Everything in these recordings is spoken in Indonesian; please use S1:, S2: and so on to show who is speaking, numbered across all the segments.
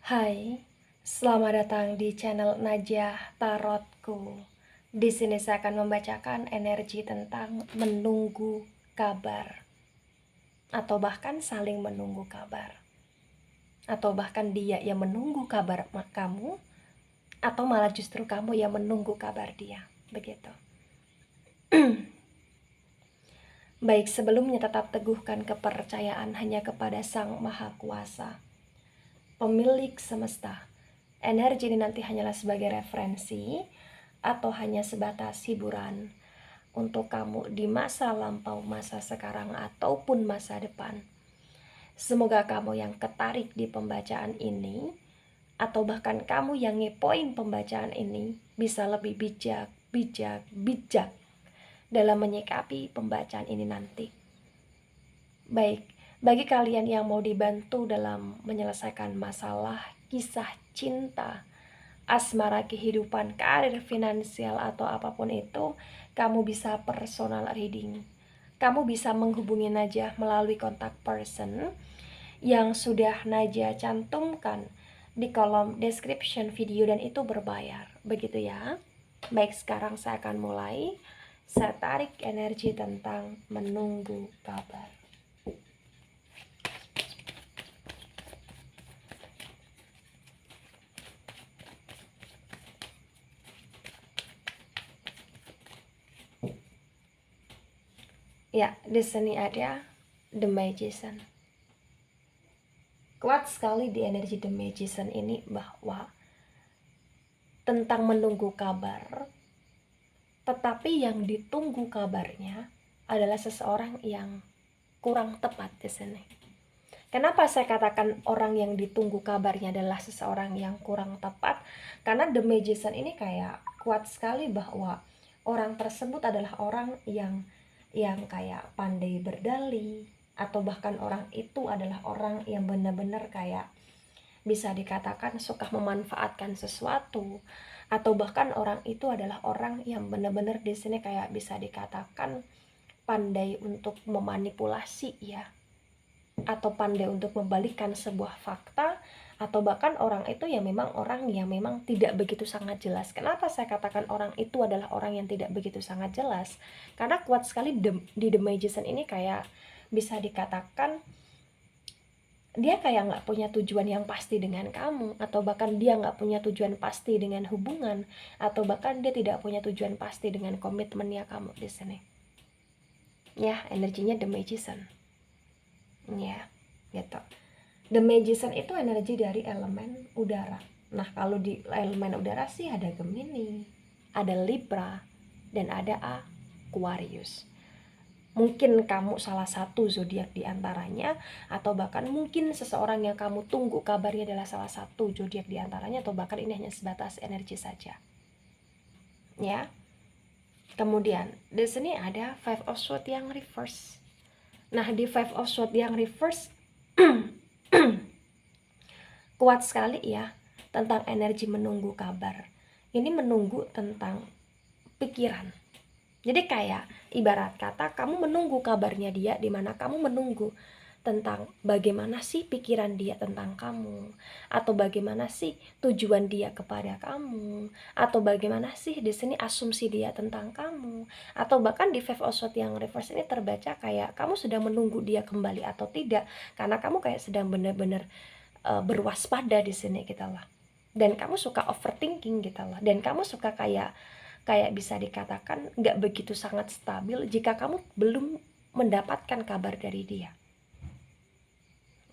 S1: Hai, selamat datang di channel Najah Tarotku. Di sini saya akan membacakan energi tentang menunggu kabar, atau bahkan saling menunggu kabar, atau bahkan dia yang menunggu kabar kamu, atau malah justru kamu yang menunggu kabar dia. Begitu. Baik, sebelumnya tetap teguhkan kepercayaan hanya kepada Sang Maha Kuasa, pemilik semesta. Energi ini nanti hanyalah sebagai referensi atau hanya sebatas hiburan untuk kamu di masa lampau, masa sekarang, ataupun masa depan. Semoga kamu yang ketarik di pembacaan ini, atau bahkan kamu yang ngepoin pembacaan ini, bisa lebih bijak dalam menyikapi pembacaan ini nanti. Baik, bagi kalian yang mau dibantu dalam menyelesaikan masalah, kisah cinta, asmara, kehidupan, karir, finansial, atau apapun itu, kamu bisa personal reading. Kamu bisa menghubungi Najah melalui kontak person yang sudah Najah cantumkan di kolom description video, dan itu berbayar. Begitu ya. Baik, sekarang saya akan mulai. Saya tarik energi tentang menunggu kabar. Ya, di sini ada The Magician. Kuat sekali di energi The Magician ini bahwa tentang menunggu kabar, tetapi yang ditunggu kabarnya adalah seseorang yang kurang tepat di sini. Kenapa saya katakan orang yang ditunggu kabarnya adalah seseorang yang kurang tepat? Karena The Magician ini kayak kuat sekali bahwa orang tersebut adalah orang yang kayak pandai berdalih, atau bahkan orang itu adalah orang yang benar-benar kayak bisa dikatakan suka memanfaatkan sesuatu, atau bahkan orang itu adalah orang yang benar-benar di sini kayak bisa dikatakan pandai untuk memanipulasi ya, atau pandai untuk membalikkan sebuah fakta, atau bahkan orang itu ya memang orang yang memang tidak begitu sangat jelas. Kenapa saya katakan orang itu adalah orang yang tidak begitu sangat jelas? Karena kuat sekali di The Magician ini kayak bisa dikatakan dia kayak nggak punya tujuan yang pasti dengan kamu, atau bahkan dia nggak punya tujuan pasti dengan hubungan, atau bahkan dia tidak punya tujuan pasti dengan komitmennya kamu di sini. Ya, energinya The Magician. Ya, gitu. The Magician itu energi dari elemen udara. Nah, kalau di elemen udara sih ada Gemini, ada Libra, dan ada Aquarius. Mungkin kamu salah satu zodiak di antaranya, atau bahkan mungkin seseorang yang kamu tunggu kabarnya adalah salah satu zodiak di antaranya, atau bahkan ini hanya sebatas energi saja. Ya. Kemudian di sini ada Five of Swords yang reverse. Nah, di Five of Swords yang reverse kuat sekali ya tentang energi menunggu kabar. Ini menunggu tentang pikiran. Jadi kayak ibarat kata kamu menunggu kabarnya dia, di mana kamu menunggu tentang bagaimana sih pikiran dia tentang kamu, atau bagaimana sih tujuan dia kepada kamu, atau bagaimana sih di sini asumsi dia tentang kamu, atau bahkan di Five of Swords yang reverse ini terbaca kayak kamu sedang menunggu dia kembali atau tidak, karena kamu kayak sedang benar-benar berwaspada di sini gitu lah. Dan kamu suka overthinking gitu lah, dan kamu suka kayak bisa dikatakan nggak begitu sangat stabil jika kamu belum mendapatkan kabar dari dia.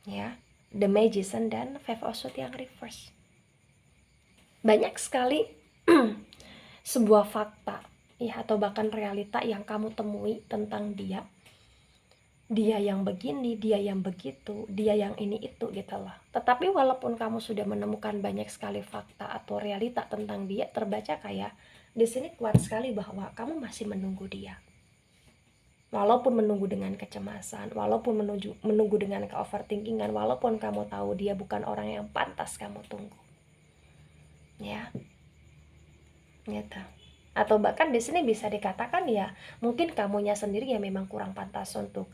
S1: Ya, The Magician dan Five of Swords yang reverse. Banyak sekali sebuah fakta ya, atau bahkan realita yang kamu temui tentang dia. Dia yang begini, dia yang begitu, dia yang ini itu gitu lah. Tetapi walaupun kamu sudah menemukan banyak sekali fakta atau realita tentang dia, terbaca kayak di sini kuat sekali bahwa kamu masih menunggu dia. Walaupun menunggu dengan kecemasan, walaupun menunggu dengan ke-overthinkingan, walaupun kamu tahu dia bukan orang yang pantas kamu tunggu. Ya. Gitu. Atau bahkan di sini bisa dikatakan ya, mungkin kamunya sendiri yang memang kurang pantas untuk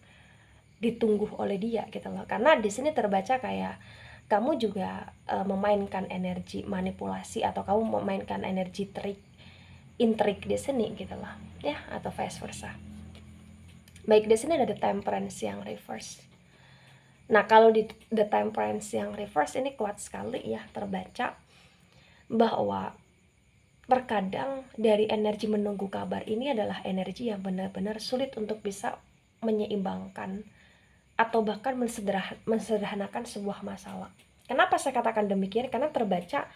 S1: ditunggu oleh dia gitu loh. Karena di sini terbaca kayak kamu juga memainkan energi manipulasi atau kamu memainkan energi intrik di sini gitu loh ya, atau vice versa. Baik, di sini ada The Temperance yang reverse. Nah, kalau di The Temperance yang reverse ini kuat sekali ya terbaca bahwa terkadang dari energi menunggu kabar ini adalah energi yang benar-benar sulit untuk bisa menyeimbangkan atau bahkan mensederhanakan sebuah masalah. Kenapa saya katakan demikian? Karena terbaca,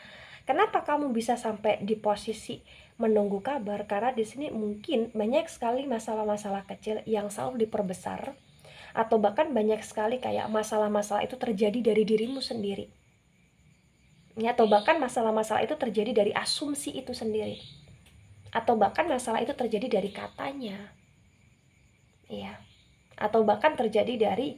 S1: kenapa kamu bisa sampai di posisi menunggu kabar? Karena di sini mungkin banyak sekali masalah-masalah kecil yang selalu diperbesar, atau bahkan banyak sekali kayak masalah-masalah itu terjadi dari dirimu sendiri. Ya, atau bahkan masalah-masalah itu terjadi dari asumsi itu sendiri. Atau bahkan masalah itu terjadi dari katanya. Ya. Atau bahkan terjadi dari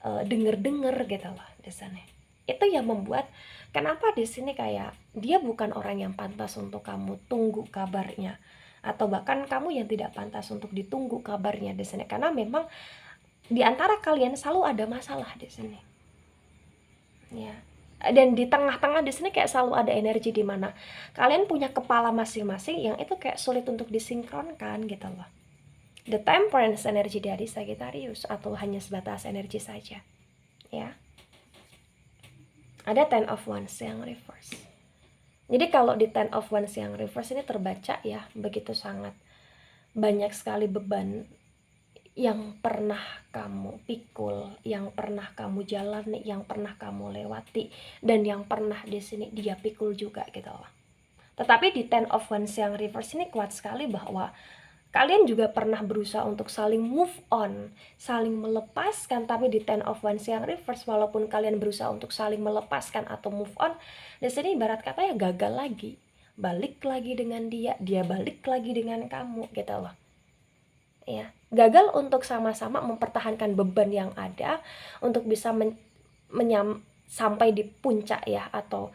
S1: denger-denger gitu loh di sana. Itu yang membuat kenapa di sini kayak dia bukan orang yang pantas untuk kamu tunggu kabarnya, atau bahkan kamu yang tidak pantas untuk ditunggu kabarnya di sini, karena memang di antara kalian selalu ada masalah di sini. Ya. Dan di tengah-tengah di sini kayak selalu ada energi di mana kalian punya kepala masing-masing yang itu kayak sulit untuk disinkronkan gitu loh. The Temperance energi dari Sagittarius atau hanya sebatas energi saja ya. Ada Ten of Wands yang reverse. Jadi kalau di Ten of Wands yang reverse ini terbaca ya, begitu sangat banyak sekali beban yang pernah kamu pikul, yang pernah kamu jalani, yang pernah kamu lewati, dan yang pernah di sini dia pikul juga gitu loh. Tetapi di Ten of Wands yang reverse ini kuat sekali bahwa kalian juga pernah berusaha untuk saling move on, saling melepaskan. Tapi di Ten of Wands yang reverse, walaupun kalian berusaha untuk saling melepaskan atau move on, di sini ibarat kata ya gagal lagi, balik lagi dengan dia balik lagi dengan kamu gitu loh. Ya, gagal untuk sama-sama mempertahankan beban yang ada untuk bisa sampai di puncak ya, atau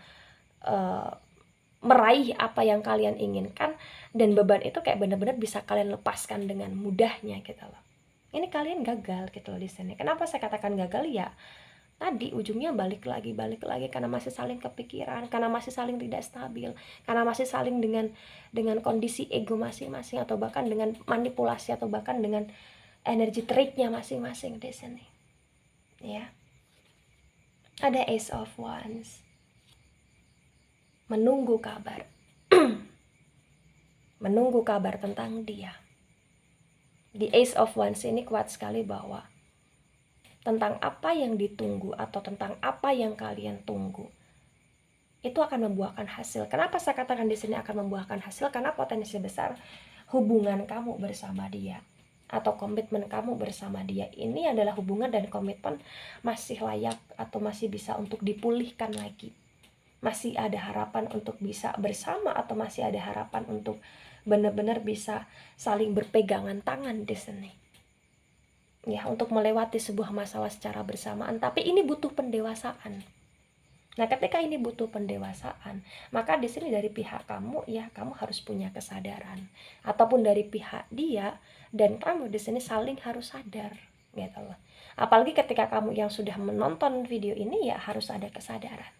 S1: meraih apa yang kalian inginkan, dan beban itu kayak benar-benar bisa kalian lepaskan dengan mudahnya gitu loh. Ini kalian gagal gitu loh di sini. Kenapa saya katakan gagal? Ya tadi ujungnya balik lagi karena masih saling kepikiran, karena masih saling tidak stabil, karena masih saling dengan kondisi ego masing-masing, atau bahkan dengan manipulasi, atau bahkan dengan energi triknya masing-masing di sini. Ya. Ada Ace of Wands. Menunggu kabar. Menunggu kabar tentang dia. Di Ace of Wands ini kuat sekali bahwa tentang apa yang ditunggu atau tentang apa yang kalian tunggu itu akan membuahkan hasil. Kenapa saya katakan di sini akan membuahkan hasil? Karena potensi besar hubungan kamu bersama dia atau komitmen kamu bersama dia ini adalah hubungan dan komitmen masih layak atau masih bisa untuk dipulihkan lagi. Masih ada harapan untuk bisa bersama, atau masih ada harapan untuk benar-benar bisa saling berpegangan tangan di sini. Ya, untuk melewati sebuah masalah secara bersamaan, tapi ini butuh pendewasaan. Nah, ketika ini butuh pendewasaan, maka di sini dari pihak kamu ya, kamu harus punya kesadaran, ataupun dari pihak dia dan kamu di sini saling harus sadar gitu loh. Apalagi ketika kamu yang sudah menonton video ini ya harus ada kesadaran.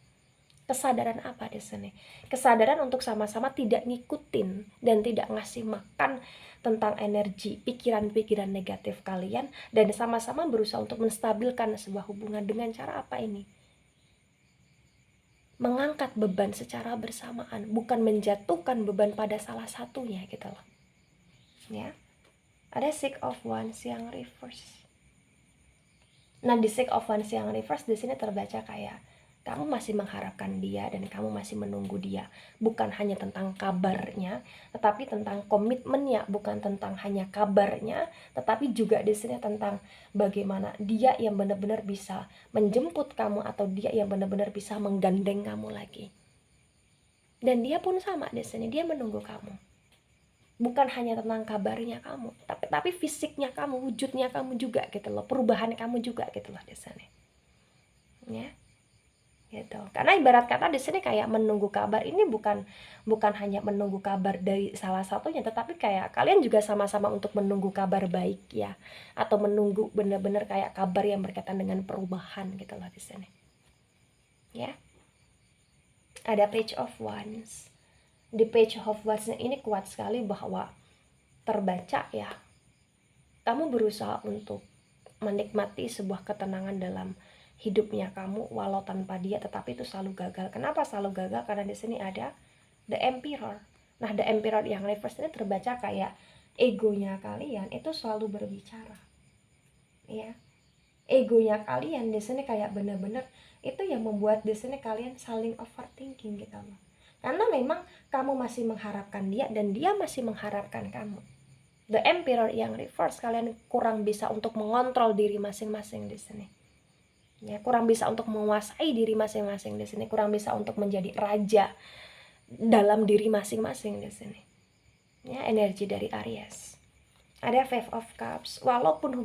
S1: Kesadaran apa di sini? Kesadaran untuk sama-sama tidak ngikutin dan tidak ngasih makan tentang energi, pikiran-pikiran negatif kalian, dan sama-sama berusaha untuk menstabilkan sebuah hubungan dengan cara apa ini? Mengangkat beban secara bersamaan, bukan menjatuhkan beban pada salah satunya gitu loh. Ya. Ada Six of Wands yang reverse. Nah, di Six of Wands yang reverse di sini terbaca kayak kamu masih mengharapkan dia dan kamu masih menunggu dia, bukan hanya tentang kabarnya, tetapi tentang komitmennya, bukan tentang hanya kabarnya, tetapi juga di sini tentang bagaimana dia yang benar-benar bisa menjemput kamu, atau dia yang benar-benar bisa menggandeng kamu lagi. Dan dia pun sama di sini, dia menunggu kamu. Bukan hanya tentang kabarnya kamu, tapi fisiknya kamu, wujudnya kamu juga gitu loh, perubahan kamu juga gitu loh di sini. Ya. Gitu. Karena ibarat kata di sini kayak menunggu kabar ini bukan hanya menunggu kabar dari salah satunya, tetapi kayak kalian juga sama-sama untuk menunggu kabar baik ya, atau menunggu benar-benar kayak kabar yang berkaitan dengan perubahan gitu loh di sini. Ya. ada Page of Wands. Di Page of Wands ini kuat sekali bahwa terbaca ya, kamu berusaha untuk menikmati sebuah ketenangan dalam hidupnya kamu walau tanpa dia, tetapi itu selalu gagal. Kenapa selalu gagal? Karena di sini ada The Emperor. Nah, The Emperor yang reverse ini terbaca kayak egonya kalian itu selalu berbicara. Ya. Egonya kalian di sini kayak bener-bener itu yang membuat di sini kalian saling overthinking gitu loh. Karena memang kamu masih mengharapkan dia dan dia masih mengharapkan kamu. The Emperor yang reverse, kalian kurang bisa untuk mengontrol diri masing-masing di sini. Ya, kurang bisa untuk menguasai diri masing-masing di sini, kurang bisa untuk menjadi raja dalam diri masing-masing di sini. Ya, energi dari Aries. Ada Five of Cups. Walaupun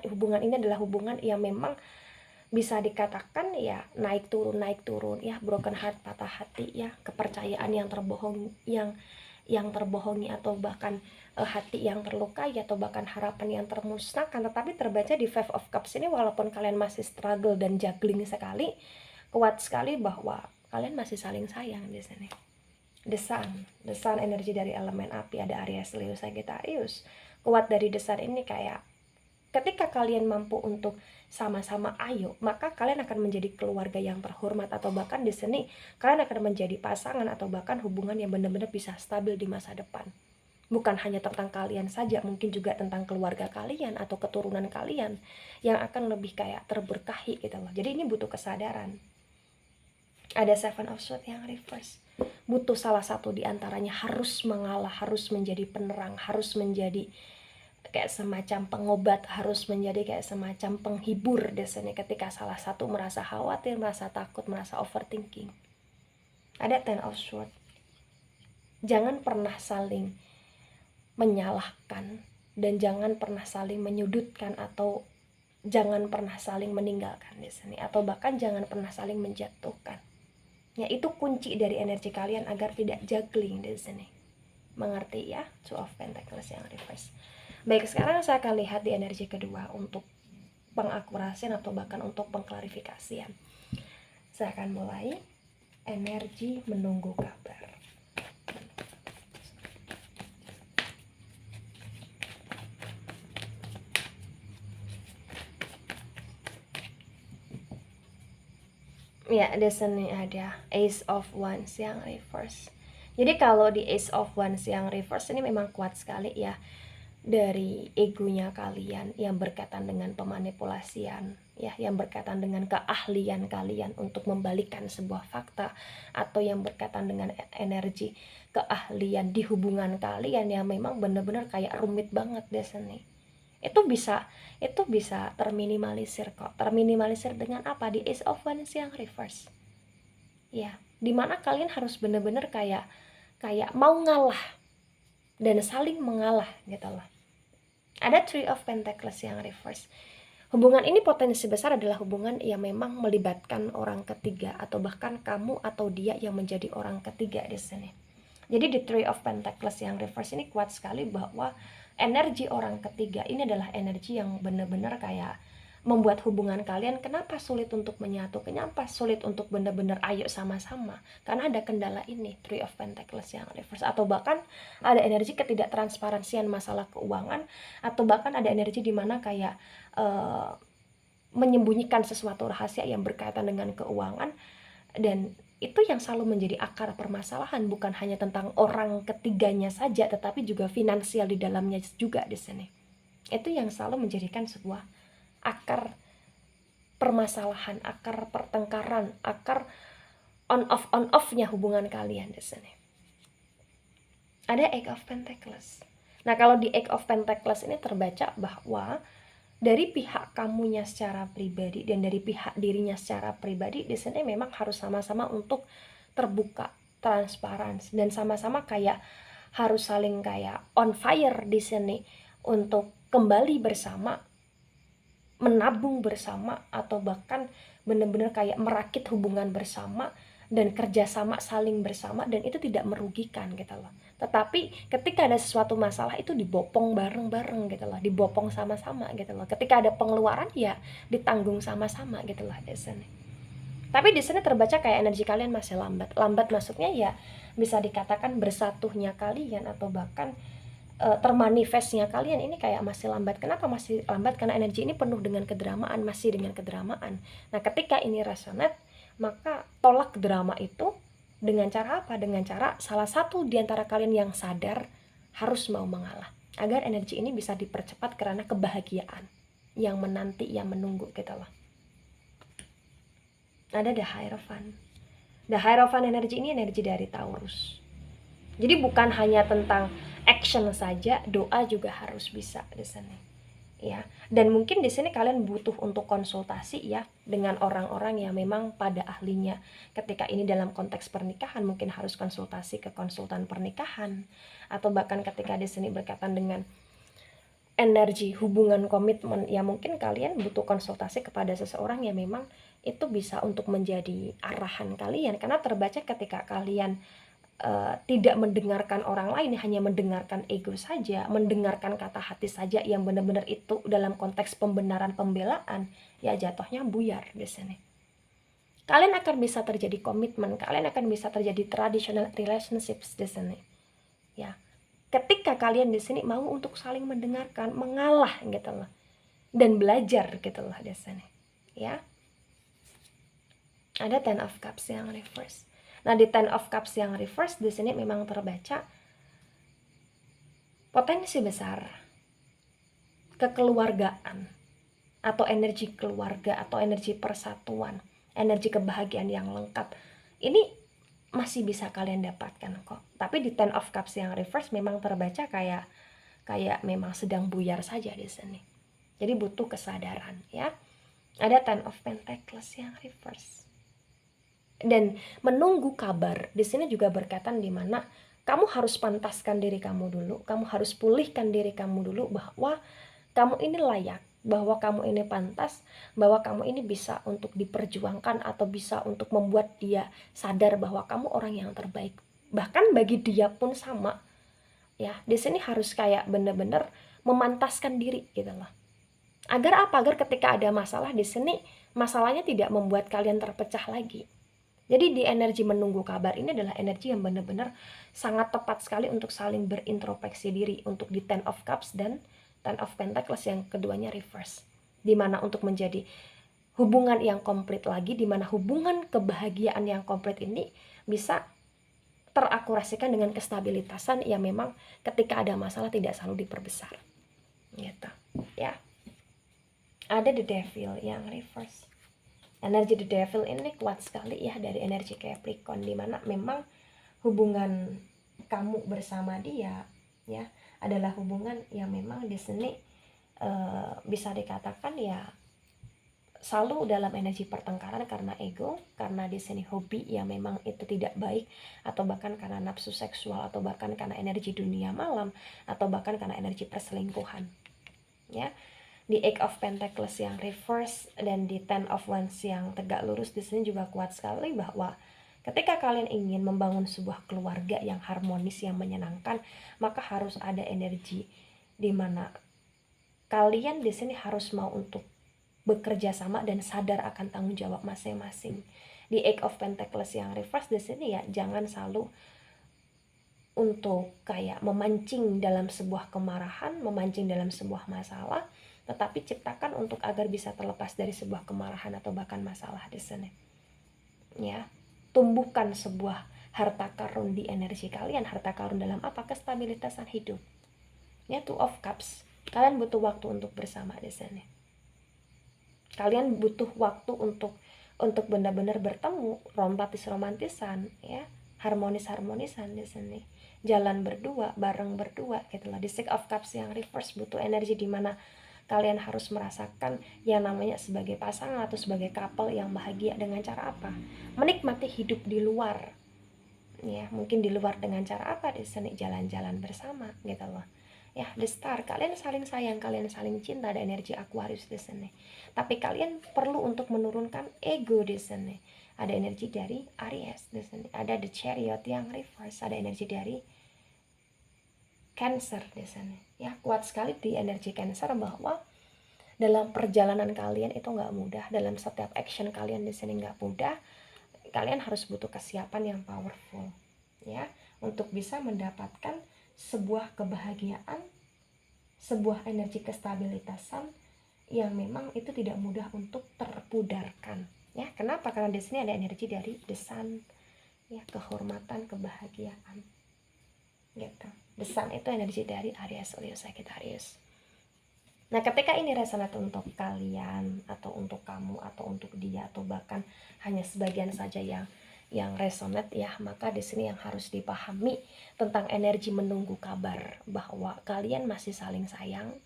S1: hubungan ini adalah hubungan yang memang bisa dikatakan ya naik turun ya, broken heart, patah hati ya, kepercayaan yang terbohongi atau bahkan hati yang terlukai atau bahkan harapan yang termusnahkan. Tetapi terbaca di Five of Cups ini, walaupun kalian masih struggle dan juggling sekali, kuat sekali bahwa kalian masih saling sayang di sini. The Sun energi dari elemen api, ada Aries, Leo, Sagittarius. Kuat dari The Sun ini kayak ketika kalian mampu untuk sama-sama ayo, maka kalian akan menjadi keluarga yang terhormat, atau bahkan di sini kalian akan menjadi pasangan atau bahkan hubungan yang benar-benar bisa stabil di masa depan. Bukan hanya tentang kalian saja, mungkin juga tentang keluarga kalian atau keturunan kalian yang akan lebih kayak terberkahi gitu loh. Jadi ini butuh kesadaran. Ada Seven of Swords yang reverse. Butuh salah satu di antaranya harus mengalah, harus menjadi penerang, harus menjadi kayak semacam pengobat, harus menjadi kayak semacam penghibur di sini ketika salah satu merasa khawatir, merasa takut, merasa overthinking. Ada Ten of Swords. Jangan pernah saling menyalahkan dan jangan pernah saling menyudutkan, atau jangan pernah saling meninggalkan di sini, atau bahkan jangan pernah saling menjatuhkan. Ya, itu kunci dari energi kalian agar tidak juggling di sini. Mengerti ya? Two of Pentacles yang reverse. Baik, sekarang saya akan lihat di energi kedua untuk pengakurasian atau bahkan untuk pengklarifikasian. Saya akan mulai energi menunggu kabar. Ya, di sini ada Ace of Wands yang reverse. Jadi kalau di Ace of Wands yang reverse ini memang kuat sekali ya, dari egonya kalian yang berkaitan dengan pemanipulasian ya, yang berkaitan dengan keahlian kalian untuk membalikkan sebuah fakta, atau yang berkaitan dengan energi keahlian di hubungan kalian yang memang benar-benar kayak rumit banget di sini. Itu bisa terminimalisir kok. Terminimalisir dengan apa? Di Ace of Wands yang reverse. Ya, dimana kalian harus benar-benar kayak mau ngalah dan saling mengalah gitu loh. Ada Three of Pentacles yang reverse. Hubungan ini potensi besar adalah hubungan yang memang melibatkan orang ketiga, atau bahkan kamu atau dia yang menjadi orang ketiga di sini. Jadi di Three of Pentacles yang reverse ini kuat sekali bahwa energi orang ketiga ini adalah energi yang benar-benar kayak membuat hubungan kalian kenapa sulit untuk menyatu, kenapa sulit untuk benar-benar ayo sama-sama, karena ada kendala ini, Three of Pentacles yang reverse. Atau bahkan ada energi ketidaktransparansian masalah keuangan, atau bahkan ada energi dimana kayak menyembunyikan sesuatu rahasia yang berkaitan dengan keuangan, dan itu yang selalu menjadi akar permasalahan, bukan hanya tentang orang ketiganya saja, tetapi juga finansial di dalamnya juga di sini. Itu yang selalu menjadikan sebuah akar permasalahan, akar pertengkaran, akar on off-nya hubungan kalian di sini. Ada Eight of Pentacles. Nah, kalau di Eight of Pentacles ini terbaca bahwa dari pihak kamunya secara pribadi dan dari pihak dirinya secara pribadi di sini memang harus sama-sama untuk terbuka, transparan, dan sama-sama kayak harus saling kayak on fire di sini untuk kembali bersama, menabung bersama, atau bahkan benar-benar kayak merakit hubungan bersama dan kerjasama saling bersama, dan itu tidak merugikan gitu loh. Tetapi ketika ada sesuatu masalah itu dibopong bareng-bareng gitu loh, dibopong sama-sama gitu loh. Ketika ada pengeluaran ya ditanggung sama-sama gitu loh di sini. Tapi di sini terbaca kayak energi kalian masih lambat. Lambat maksudnya ya bisa dikatakan bersatunya kalian atau bahkan termanifestnya kalian ini kayak masih lambat. Kenapa masih lambat? Karena energi ini penuh dengan kedramaan, masih dengan kedramaan. Nah, ketika ini resonate, maka tolak drama itu dengan cara apa? Dengan cara salah satu di antara kalian yang sadar harus mau mengalah. Agar energi ini bisa dipercepat karena kebahagiaan yang menanti, yang menunggu gitu loh. Ada The Hierophant. The Hierophant energi ini energi dari Taurus. Jadi bukan hanya tentang action saja, doa juga harus bisa di sini. Ya, dan mungkin di sini kalian butuh untuk konsultasi ya dengan orang-orang yang memang pada ahlinya. Ketika ini dalam konteks pernikahan mungkin harus konsultasi ke konsultan pernikahan, atau bahkan ketika di sini berkaitan dengan energi hubungan komitmen ya mungkin kalian butuh konsultasi kepada seseorang yang memang itu bisa untuk menjadi arahan kalian, karena terbaca ketika kalian tidak mendengarkan orang lain, hanya mendengarkan ego saja, mendengarkan kata hati saja yang benar-benar itu dalam konteks pembenaran pembelaan, ya jatuhnya buyar di sini. Kalian akan bisa terjadi komitmen, kalian akan bisa terjadi traditional relationships di sini. Ya. Ketika kalian di sini mau untuk saling mendengarkan, mengalah gitu loh. Dan belajar gitu loh di sini. Ya. Ada Ten of Cups yang reverse. Nah, di Ten of Cups yang reverse di sini memang terbaca potensi besar kekeluargaan atau energi keluarga atau energi persatuan, energi kebahagiaan yang lengkap. Ini masih bisa kalian dapatkan kok. Tapi di Ten of Cups yang reverse memang terbaca kayak memang sedang buyar saja di sini. Jadi butuh kesadaran ya. Ada Ten of Pentacles yang reverse. Dan menunggu kabar di sini juga berkaitan di mana kamu harus pantaskan diri kamu dulu, kamu harus pulihkan diri kamu dulu bahwa kamu ini layak, bahwa kamu ini pantas, bahwa kamu ini bisa untuk diperjuangkan atau bisa untuk membuat dia sadar bahwa kamu orang yang terbaik. Bahkan bagi dia pun sama. Ya, di sini harus kayak bener-bener memantaskan diri gitu loh. Agar apa? Agar ketika ada masalah di sini, masalahnya tidak membuat kalian terpecah lagi. Jadi di energi menunggu kabar ini adalah energi yang benar-benar sangat tepat sekali untuk saling berintrospeksi diri, untuk di Ten of Cups dan Ten of Pentacles yang keduanya reverse. Dimana untuk menjadi hubungan yang komplit lagi, dimana hubungan kebahagiaan yang komplit ini bisa terakurasikan dengan kestabilitasan yang memang ketika ada masalah tidak selalu diperbesar. Gitu. Ya. Ada The Devil yang reverse. Energi The Devil ini kuat sekali ya dari energi Capricorn, dimana memang hubungan kamu bersama dia ya adalah hubungan yang memang di sini bisa dikatakan ya selalu dalam energi pertengkaran karena ego, karena di sini hobi yang memang itu tidak baik, atau bahkan karena nafsu seksual, atau bahkan karena energi dunia malam, atau bahkan karena energi perselingkuhan ya. Di Eight of Pentacles yang reverse dan di Ten of Wands yang tegak lurus di sini juga kuat sekali bahwa ketika kalian ingin membangun sebuah keluarga yang harmonis, yang menyenangkan, maka harus ada energi di mana kalian di sini harus mau untuk bekerja sama dan sadar akan tanggung jawab masing-masing. Di Eight of Pentacles yang reverse di sini ya jangan selalu untuk kayak memancing dalam sebuah kemarahan, memancing dalam sebuah masalah, tetapi ciptakan untuk agar bisa terlepas dari sebuah kemarahan atau bahkan masalah di sini. Ya, tumbuhkan sebuah harta karun di energi kalian. Harta karun dalam apa? Kestabilitasan hidup. Ya, Two of Cups. Kalian butuh waktu untuk bersama di sini. Kalian butuh waktu untuk benar-benar bertemu, romantisan, ya, harmonisan di sini. Jalan berdua, bareng berdua, gitu loh. Di Six of Cups yang reverse butuh energi di mana kalian harus merasakan yang namanya sebagai pasangan atau sebagai couple yang bahagia dengan cara apa? Menikmati hidup di luar. Ya, mungkin di luar dengan cara apa? Di sini jalan-jalan bersama gitu loh. Ya, The Star, kalian saling sayang, kalian saling cinta, ada energi Aquarius di sini. Tapi kalian perlu untuk menurunkan ego di sini. Ada energi dari Aries di sini. Ada The Chariot yang reverse, ada energi dari Cancer di sini. Ya, kuat sekali di energi Cancer bahwa dalam perjalanan kalian itu nggak mudah, dalam setiap action kalian di sini nggak mudah. Kalian harus butuh kesiapan yang powerful, ya, untuk bisa mendapatkan sebuah kebahagiaan, sebuah energi kestabilitasan yang memang itu tidak mudah untuk terpudarkan, ya. Kenapa? Karena di sini ada energi dari the sun, ya, kehormatan, kebahagiaan, gitu. The sun itu energi dari Aries, Leo, Sagittarius. Nah, ketika ini resonate untuk kalian atau untuk kamu atau untuk dia atau bahkan hanya sebagian saja yang resonate, ya, maka di sini yang harus dipahami tentang energi menunggu kabar bahwa kalian masih saling sayang,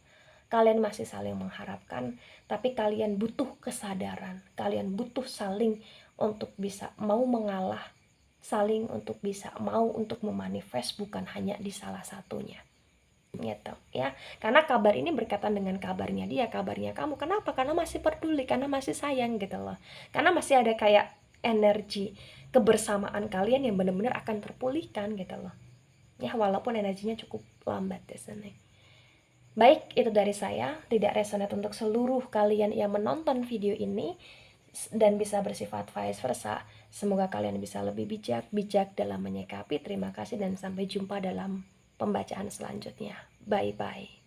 S1: kalian masih saling mengharapkan, tapi kalian butuh kesadaran, kalian butuh saling untuk bisa mau mengalah, saling untuk bisa mau untuk memanifest, bukan hanya di salah satunya, gitu, ya. Karena kabar ini berkaitan dengan kabarnya dia, kabarnya kamu. Kenapa? Karena masih peduli, karena masih sayang, gitu loh. Karena masih ada kayak energi kebersamaan kalian yang benar-benar akan terpulihkan, gitu loh, ya, walaupun energinya cukup lambat di sini. Baik, itu dari saya, tidak resonate untuk seluruh kalian yang menonton video ini dan bisa bersifat vice versa. Semoga kalian bisa lebih bijak dalam menyikapi. Terima kasih dan sampai jumpa dalam pembacaan selanjutnya. Bye-bye.